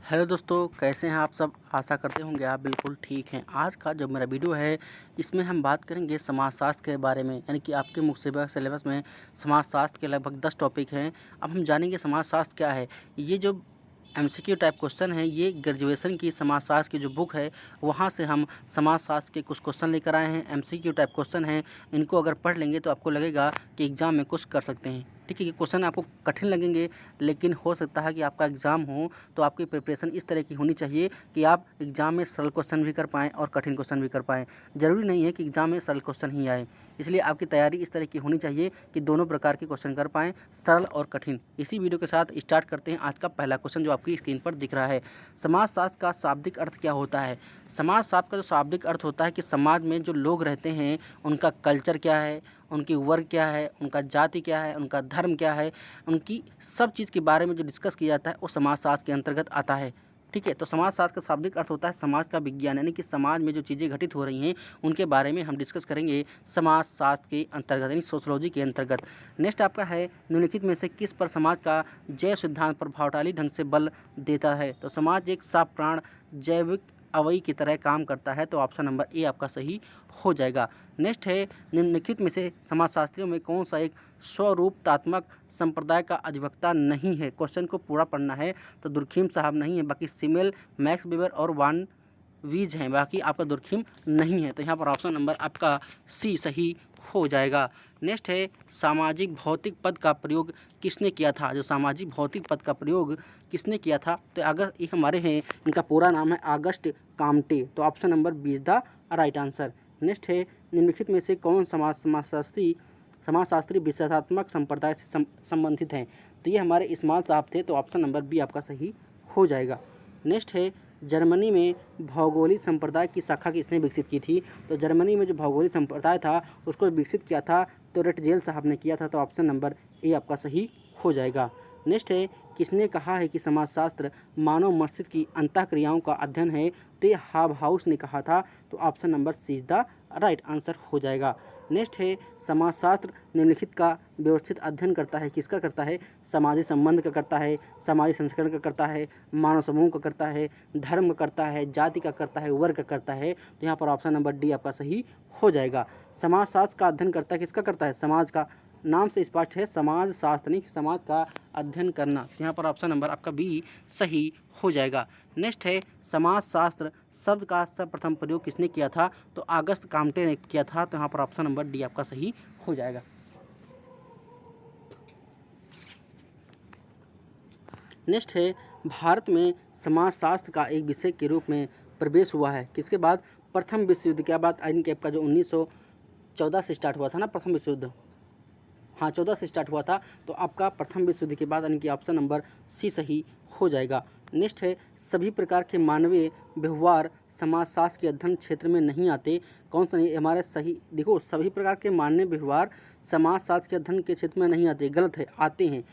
Hello दोस्तों, कैसे हैं आप सब। आशा करते होंगे आप बिल्कुल ठीक हैं। आज का जो मेरा वीडियो है इसमें हम बात करेंगे समाजशास्त्र के बारे में, यानी कि आपके मुख्य सिलेबस में समाजशास्त्र के लगभग 10 टॉपिक हैं। अब हम जानेंगे समाजशास्त्र क्या है। ये जो एमसीक्यू टाइप क्वेश्चन है, ये ग्रेजुएशन की समाजशास्त्र की जो बुक है वहाँ से हम समाजशास्त्र के कुछ क्वेश्चन लेकर आए हैं। एमसीक्यू टाइप क्वेश्चन हैं, इनको अगर पढ़ लेंगे तो आपको लगेगा कि एग्ज़ाम में कुछ कर सकते हैं। ठीक है, ये क्वेश्चन आपको कठिन लगेंगे, लेकिन हो सकता है कि आपका एग्ज़ाम हो तो आपकी प्रिपरेशन इस तरह की होनी चाहिए कि आप एग्ज़ाम में सरल क्वेश्चन भी कर पाएँ और कठिन क्वेश्चन भी कर पाएँ। ज़रूरी नहीं है कि एग्ज़ाम में सरल क्वेश्चन ही आए, इसलिए आपकी तैयारी इस तरह की होनी चाहिए कि दोनों प्रकार के क्वेश्चन कर पाएँ, सरल और कठिन। इसी वीडियो के साथ स्टार्ट करते हैं आज का पहला क्वेश्चन, जो आपकी स्क्रीन पर दिख रहा है। समाजशास्त्र का शाब्दिक अर्थ क्या होता है। समाजशास्त्र का जो शाब्दिक अर्थ होता है कि समाज में जो लोग रहते हैं उनका कल्चर क्या है, उनकी वर्ग क्या है, उनका जाति क्या है, उनका धर्म क्या है, उनकी सब चीज़ के बारे में जो डिस्कस किया जाता है वो समाजशास्त्र के अंतर्गत आता है। ठीक है, तो समाजशास्त्र का शाब्दिक अर्थ होता है समाज का विज्ञान, यानी कि समाज में जो चीज़ें घटित हो रही हैं उनके बारे में हम डिस्कस करेंगे समाजशास्त्र के अंतर्गत, यानी सोशोलॉजी के अंतर्गत। नेक्स्ट आपका है, निम्नलिखित में से किस पर समाज का जैव सिद्धांत प्रभावशाली ढंग से बल देता है। तो समाज एक साप्राण जैविक अवयवी की तरह काम करता है, तो ऑप्शन नंबर ए आपका सही हो जाएगा। नेक्स्ट है, निम्नलिखित में से समाजशास्त्रियों में कौन सा एक स्वरूपतात्मक संप्रदाय का अधिवक्ता नहीं है। क्वेश्चन को पूरा पढ़ना है, तो दुर्खिम साहब नहीं है, बाकी सिमेल, मैक्स वेबर और वान वीज हैं, बाकी आपका दुर्खिम नहीं है। तो यहाँ पर ऑप्शन नंबर आपका सी सही हो जाएगा। नेक्स्ट है, सामाजिक भौतिक पद का प्रयोग किसने किया था। जो सामाजिक भौतिक पद का प्रयोग किसने किया था, तो अगर ये हमारे हैं, इनका पूरा नाम है आगस्ट काम्टे, तो option number B is the right answer. Next है, निम्नलिखित में से कौन समाजशास्त्री विशेषात्मक संप्रदाय से संबंधित हैं। तो ये हमारे इस्माइल साहब थे, तो ऑप्शन नंबर बी आपका सही हो जाएगा। नेक्स्ट है, जर्मनी में भौगोलिक संप्रदाय की शाखा किसने विकसित की थी। तो जर्मनी में जो भौगोलिक संप्रदाय था उसको विकसित किया था तो रेटजेल साहब ने किया था, तो ऑप्शन नंबर ए आपका सही हो जाएगा। नेक्स्ट है, किसने कहा है कि समाजशास्त्र मानव मस्तिष्क की अंतःक्रियाओं का अध्ययन है। तो ये हाबहाउस ने कहा था, तो option number C is the right answer हो जाएगा। नेक्स्ट है, समाजशास्त्र निम्नलिखित का व्यवस्थित अध्ययन करता है। किसका करता है, सामाजिक संबंध का करता है, सामाजिक संस्करण का करता है, मानव समूह का करता है, धर्म का करता है, जाति का करता है, वर्ग का करता है। तो यहाँ पर ऑप्शन नंबर डी आपका सही हो जाएगा। समाजशास्त्र का अध्ययन करता है, किसका करता है, समाज का। नाम से स्पष्ट है, समाज शास्त्र नहीं, समाज का अध्ययन करना। तो यहाँ पर ऑप्शन नंबर आपका बी सही हो जाएगा। नेक्स्ट है, समाजशास्त्र शब्द का सर्वप्रथम प्रयोग किसने किया था। तो अगस्त काम्टे ने किया था, तो यहाँ पर ऑप्शन नंबर डी आपका सही हो जाएगा। नेक्स्ट है, भारत में समाजशास्त्र का एक विषय के रूप में प्रवेश हुआ है किसके बाद, प्रथम विश्व युद्ध के बाद। यानी कि आपका जो 1914 से स्टार्ट हुआ था ना प्रथम विश्व युद्ध, हाँ 14 से स्टार्ट हुआ था, तो आपका प्रथम विश्व युद्ध के बाद, यानी कि ऑप्शन नंबर सी सही हो जाएगा। नेक्स्ट है, सभी प्रकार के मानवीय व्यवहार समाजशास्त्र के अध्ययन क्षेत्र में नहीं आते। कौन सा नहीं, हमारे सही देखो, सभी प्रकार के मानवीय व्यवहार समाजशास्त्र के अध्ययन के क्षेत्र में नहीं आते, गलत है, आते हैं।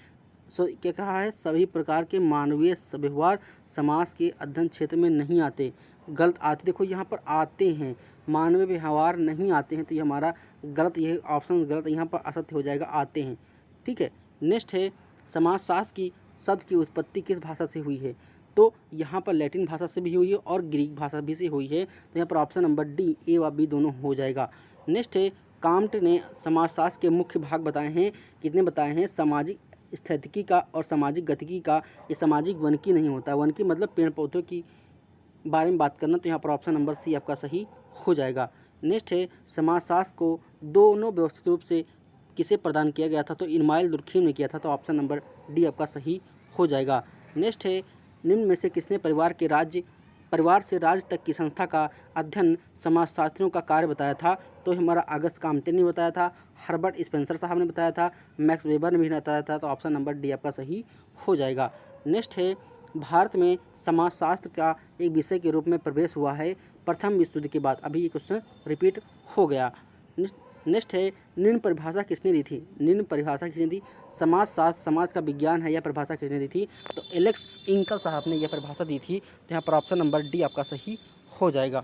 क्या कहा है, सभी प्रकार के मानवीय व्यवहार समाज के अध्ययन क्षेत्र में नहीं आते, गलत आते। देखो यहाँ पर आते हैं, मानवीय व्यवहार नहीं आते हैं, तो ये हमारा गलत, ये ऑप्शन गलत, यहाँ पर असत्य हो जाएगा, आते हैं। ठीक है। नेक्स्ट है, समाजशास्त्र की शब्द की उत्पत्ति किस भाषा से हुई है। तो यहाँ पर लैटिन भाषा से भी हुई है और ग्रीक भाषा भी से हुई है, तो यहाँ पर ऑप्शन नंबर डी ए व बी दोनों हो जाएगा। नेक्स्ट है, कांट ने समाजशास्त्र के मुख्य भाग बताए हैं, कितने बताए हैं, सामाजिक स्थितिकी का और सामाजिक गतिकी का। ये सामाजिक वनकी नहीं होता, वनकी मतलब पेड़ पौधों की बारे में बात करना, तो यहाँ पर ऑप्शन नंबर सी आपका सही हो जाएगा। नेक्स्ट है, समाजशास्त्र को दोनों व्यवस्थित रूप से किसे प्रदान किया गया था। तो इस्माइल दुर्खिम ने किया था, तो ऑप्शन नंबर डी आपका सही हो जाएगा। नेक्स्ट है, निम्न में से किसने परिवार से राज्य तक की संस्था का अध्ययन समाजशास्त्रियों का कार्य बताया था। तो हमारा अगस्त काम्टे ने बताया था, हर्बर्ट स्पेंसर साहब ने बताया था, मैक्स वेबर ने भी बताया था, तो ऑप्शन नंबर डी आपका सही हो जाएगा। नेक्स्ट है, भारत में समाजशास्त्र का एक विषय के रूप में प्रवेश हुआ है प्रथम विश्व युद्ध के बाद। अभी ये क्वेश्चन रिपीट हो गया। नेक्स्ट है, निम्न परिभाषा किसने दी थी। निम्न परिभाषा किसने दी, समाजशास्त्र समाज का विज्ञान है, यह परिभाषा किसने दी थी। तो एलेक्स इंकल साहब ने यह परिभाषा दी थी, तो यहाँ पर ऑप्शन नंबर डी आपका सही हो जाएगा।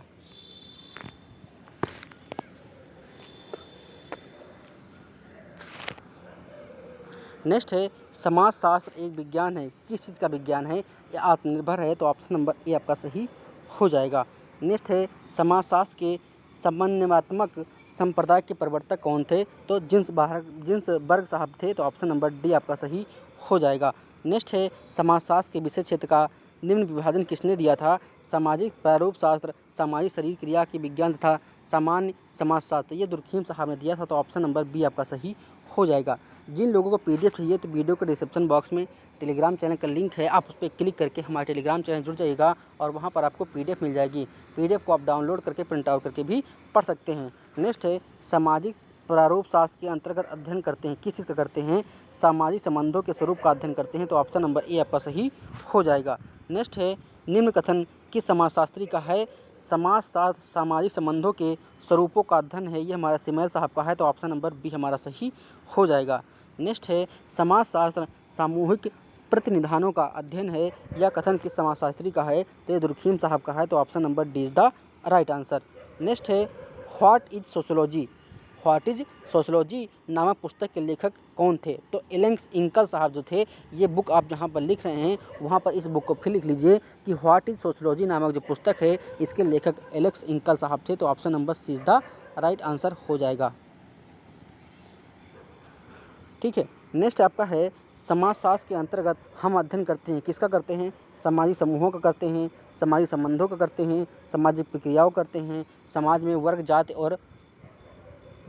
नेक्स्ट है समाजशास्त्र एक विज्ञान है, किस चीज़ का विज्ञान है? ये आत्मनिर्भर है, तो ऑप्शन नंबर ए आपका सही हो जाएगा। नेक्स्ट है समाजशास्त्र के समन्वयात्मक संप्रदाय के प्रवर्तक कौन थे? तो जिन्स बर्ग साहब थे, तो ऑप्शन नंबर डी आपका सही हो जाएगा। नेक्स्ट है समाजशास्त्र के विषय क्षेत्र का निम्न विभाजन किसने दिया था? सामाजिक प्रारूप शास्त्र, सामाजिक शरीर क्रिया की विज्ञान तथा सामान्य समाजशास्त्र, ये दुर्खीम साहब ने दिया था, तो ऑप्शन नंबर बी आपका सही हो जाएगा। जिन लोगों को PDF चाहिए तो वीडियो के डिस्क्रिप्शन बॉक्स में टेलीग्राम चैनल का लिंक है, आप उस पर क्लिक करके हमारे टेलीग्राम चैनल जुड़ जाइएगा और वहाँ पर आपको PDF मिल जाएगी। PDF को आप डाउनलोड करके प्रिंट आउट करके भी पढ़ सकते हैं। नेक्स्ट है सामाजिक प्रारूप शास्त्र के अंतर्गत अध्ययन करते हैं, किस चीज़ का करते हैं? सामाजिक संबंधों के स्वरूप का अध्ययन करते हैं, तो ऑप्शन नंबर ए आपका सही हो जाएगा। नेक्स्ट है निम्न कथन किस समाजशास्त्री का है? समाजशास्त्र सामाजिक संबंधों के स्वरूपों का अध्ययन है, ये हमारा सिमैल साहब का है, तो ऑप्शन नंबर बी हमारा सही हो जाएगा। नेक्स्ट है समाजशास्त्र सामूहिक प्रतिनिधानों का अध्ययन है, यह कथन किस समाजशास्त्री का है? तो ये दुर्खीम साहब का है, तो option number D is the right answer. Next है what is sociology, what is sociology नामक पुस्तक के लेखक कौन थे? तो एलेक्स इंकल साहब जो थे, ये बुक आप जहाँ पर लिख रहे हैं वहाँ पर इस बुक को फिर लिख लीजिए कि व्हाट इज सोशोलॉजी नामक जो पुस्तक है इसके लेखक एलेक्स इंकल साहब थे, तो option number C is the right answer हो जाएगा। ठीक है, नेक्स्ट आपका है समाजशास्त्र के अंतर्गत हम अध्ययन करते हैं, किसका करते हैं? सामाजिक समूहों का करते हैं, सामाजिक संबंधों का करते हैं, सामाजिक प्रक्रियाओं करते हैं, समाज में वर्ग जाति और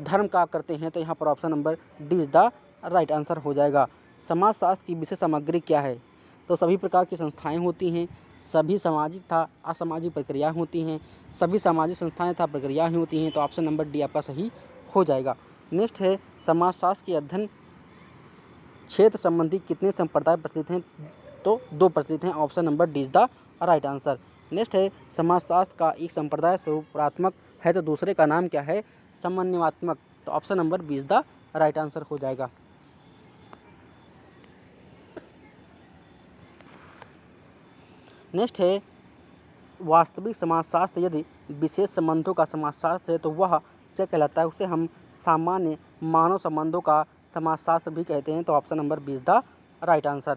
धर्म का करते हैं, तो यहाँ पर option number D is the right answer हो जाएगा। समाजशास्त्र की विषय सामग्री क्या है? तो सभी प्रकार की संस्थाएं होती हैं, सभी सामाजिक तथा असामाजिक प्रक्रियाएं होती हैं, सभी सामाजिक संस्थाएं तथा प्रक्रियाएं होती हैं, तो ऑप्शन नंबर डी आपका सही हो जाएगा। नेक्स्ट है समाजशास्त्र के अध्ययन क्षेत्र संबंधी कितने संप्रदाय प्रचलित हैं? तो 2 प्रचलित हैं, option number D is the right answer. Next है समाजशास्त्र का एक संप्रदाय स्वरूपात्मक है, तो दूसरे का नाम क्या है? समन्वयात्मक, तो option number B is the right answer हो जाएगा। नेक्स्ट है वास्तविक समाजशास्त्र यदि विशेष संबंधों का समाजशास्त्र है तो वह क्या कहलाता है? उसे हम सामान्य मानव संबंधों का समाजशास्त्र भी कहते हैं, तो option number B is the right answer.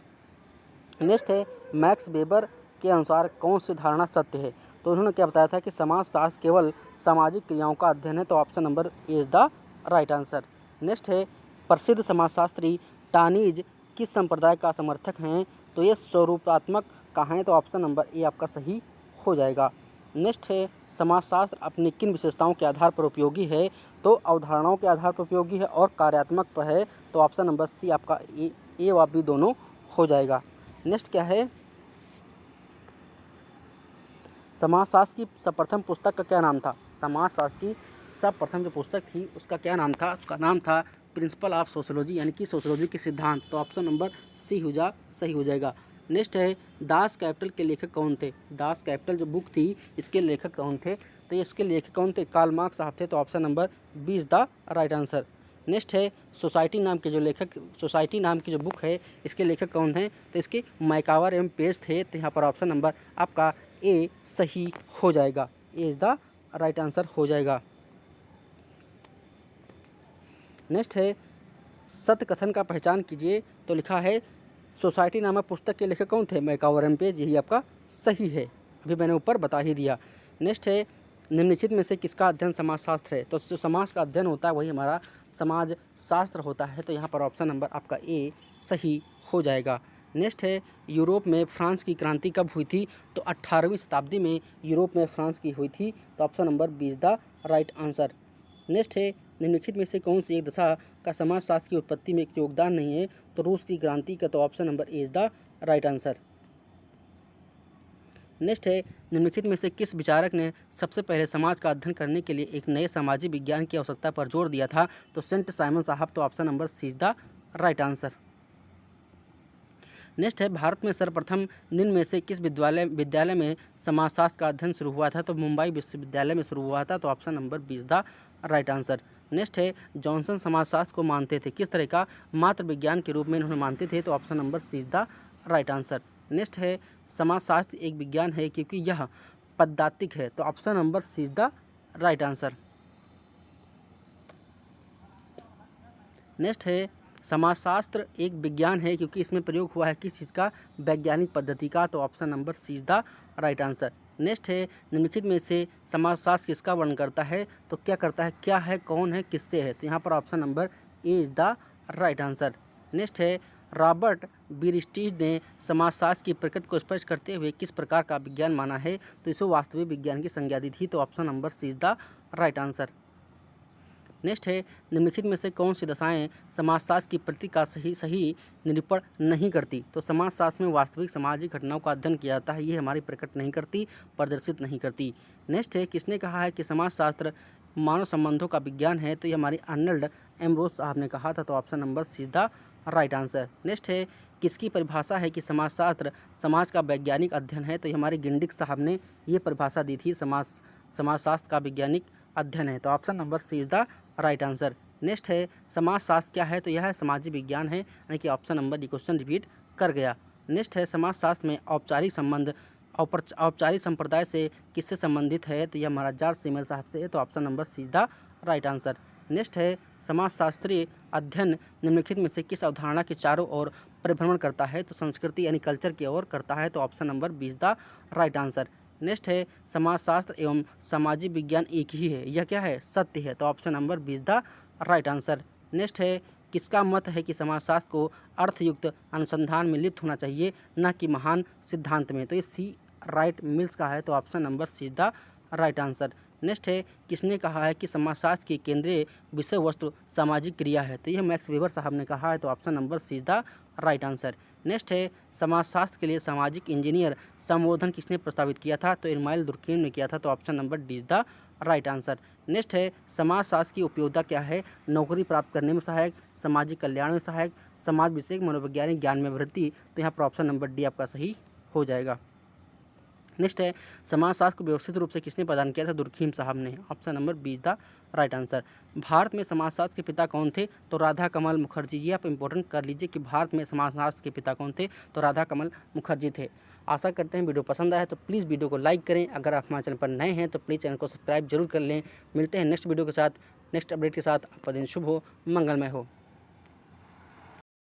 Next है मैक्स वेबर के अनुसार कौन सी धारणा सत्य है? तो उन्होंने क्या बताया था कि समाजशास्त्र केवल सामाजिक क्रियाओं का अध्ययन है, तो option number A is the right answer. Next है प्रसिद्ध समाजशास्त्री टानीज किस संप्रदाय का समर्थक हैं? तो ये स्वरूपात्मक का हैं, तो ऑप्शन नंबर ए आपका सही हो जाएगा। नेक्स्ट है समाजशास्त्र अपनी किन विशेषताओं के आधार पर उपयोगी है? तो अवधारणाओं के आधार पर उपयोगी है और कार्यात्मक पर है, तो ऑप्शन नंबर सी आपका ए व बी दोनों हो जाएगा। नेक्स्ट क्या है समाजशास्त्र की सर्वप्रथम पुस्तक का क्या नाम था? समाजशास्त्र की सर्वप्रथम जो पुस्तक थी उसका क्या नाम था? उसका नाम था प्रिंसिपल ऑफ सोशोलॉजी, यानी कि सोशोलॉजी के सिद्धांत, तो ऑप्शन नंबर सी सही हो जाएगा। नेक्स्ट है दास कैपिटल के लेखक कौन थे? दास कैपिटल जो बुक थी इसके लेखक कौन थे? तो इसके लेखक कौन थे? कार्ल मार्क्स साहब थे, तो option number B is the right answer. Next है सोसाइटी नाम की जो बुक है इसके लेखक कौन हैं? तो इसके मैकावर एवं पेज थे, तो यहाँ पर ऑप्शन नंबर आपका ए सही हो जाएगा, ए इज द राइट आंसर हो जाएगा। नेक्स्ट है सत्य कथन का पहचान कीजिए, तो लिखा है सोसाइटी नामक पुस्तक के लेखक कौन थे? मैकावर एवं पेज, यही आपका सही है, अभी मैंने ऊपर बता ही दिया। नेक्स्ट है निम्नलिखित में से किसका अध्ययन समाजशास्त्र है? तो जो समाज का अध्ययन होता है वही हमारा समाज शास्त्र होता है, तो यहाँ पर ऑप्शन नंबर आपका ए सही हो जाएगा। नेक्स्ट है यूरोप में फ्रांस की क्रांति कब हुई थी? तो 18वीं शताब्दी में यूरोप में फ्रांस की हुई थी, तो option number B is the right answer. Next है निम्नलिखित में से कौन सी एक दशा का समाजशास्त्र की उत्पत्ति में एक योगदान नहीं है? तो रूस की क्रांति का, तो option number A is the right answer. Next है निम्नलिखित में से किस विचारक ने सबसे पहले समाज का अध्ययन करने के लिए एक नए सामाजिक विज्ञान की आवश्यकता पर जोर दिया था? तो सेंट साइमन साहब, तो option number C is the right answer. Next है भारत में सर्वप्रथम निम्न में से किस विद्यालय में समाजशास्त्र का अध्ययन शुरू हुआ था? तो मुंबई विश्वविद्यालय में शुरू हुआ था, तो option number B is the right answer. Next है जॉनसन समाजशास्त्र को मानते थे, किस तरह का मात्र विज्ञान के रूप में इन्होंने मानते थे? तो option number C is the right answer. Next है समाजशास्त्र एक विज्ञान है क्योंकि यह पदार्थिक है, तो option number C is the right answer. Next है समाजशास्त्र एक विज्ञान है क्योंकि इसमें प्रयोग हुआ है किस चीज़ का, वैज्ञानिक पद्धति का। तो option number C is the right answer. Next है निम्नलिखित में से समाजशास्त्र किसका वर्णन करता है, तो क्या करता है, क्या है, कौन है, किससे है। तो यहाँ पर option number A is the right answer. Next है रॉबर्ट बीरस्टीज ने समाजशास्त्र की प्रकृति को स्पष्ट करते हुए किस प्रकार का विज्ञान माना है, तो इसे वास्तविक विज्ञान की संज्ञा दी थी। तो option number C is the right answer. Next है निम्नलिखित में से कौन सी दशाएं समाजशास्त्र की प्रकृति का सही निरूपण नहीं करती। तो समाजशास्त्र में वास्तविक सामाजिक घटनाओं का अध्ययन किया जाता है, ये हमारी प्रकट नहीं करती, प्रदर्शित नहीं करती। नेक्स्ट है किसने कहा है कि समाजशास्त्र मानव संबंधों का विज्ञान है, तो ये हमारी अर्नल्ड एम्ब्रोस साहब ने कहा था। तो option number C is the right answer. Next है किसकी परिभाषा है कि समाजशास्त्र समाज का वैज्ञानिक अध्ययन है, तो ये हमारे गिंडिक साहब ने ये परिभाषा दी थी, समाजशास्त्र का वैज्ञानिक अध्ययन है। तो option number C is the right answer. Next है समाजशास्त्र क्या है, तो यह सामाजिक विज्ञान है, यानी कि option number D question repeat कर गया। नेक्स्ट है समाजशास्त्र में औपचारिक संबंध औपचारिक संप्रदाय से किससे संबंधित है, तो यह हमारा जॉर्ज सिमल साहब से है। तो option number see the right answer. Next है समाजशास्त्रीय अध्ययन निम्नलिखित में से किस अवधारणा के चारों ओर परिभ्रमण करता है, तो संस्कृति यानी कल्चर की ओर करता है। तो option number B is the right answer. Next है समाजशास्त्र एवं सामाजिक विज्ञान एक ही है, यह क्या है, सत्य है। तो option number B is the right answer. Next है किसका मत है कि समाजशास्त्र को अर्थयुक्त अनुसंधान में लिप्त होना चाहिए, न कि महान सिद्धांत में। तो ये सी राइट मिल्स का है। तो option number C is the right answer. Next है किसने कहा है कि समाजशास्त्र की केंद्रीय विषय वस्तु सामाजिक क्रिया है, तो यह मैक्स वेबर साहब ने कहा है। तो option number C is the right answer. Next है समाजशास्त्र के लिए सामाजिक इंजीनियर संबोधन किसने प्रस्तावित किया था, तो इरमाइल दुर्खेम ने किया था। तो option number D is the right answer. Next है समाजशास्त्र की उपयोगिता क्या है, नौकरी प्राप्त करने में सहायक, सामाजिक कल्याण में सहायक, समाज विषयक, मनोवैज्ञानिक ज्ञान में वृद्धि। तो यहाँ पर ऑप्शन नंबर डी आपका सही हो जाएगा। नेक्स्ट है समाजशास्त्र को व्यवस्थित रूप से किसने प्रदान किया था, दुर्खीम साहब ने। Option number be the right answer. Bharat में समाजशास्त्र के पिता कौन थे, तो राधा कमल मुखर्जी। ये आप इंपॉर्टेंट कर लीजिए कि भारत में समाजशास्त्र के पिता कौन थे, तो राधा कमल मुखर्जी थे। आशा करते हैं वीडियो पसंद आया तो प्लीज़ वीडियो को लाइक करें। अगर आप हमारे चैनल पर नए हैं तो प्लीज़ चैनल को सब्सक्राइब जरूर कर लें। मिलते हैं नेक्स्ट वीडियो के साथ, नेक्स्ट अपडेट के साथ। आपका दिन शुभ हो, मंगलमय हो।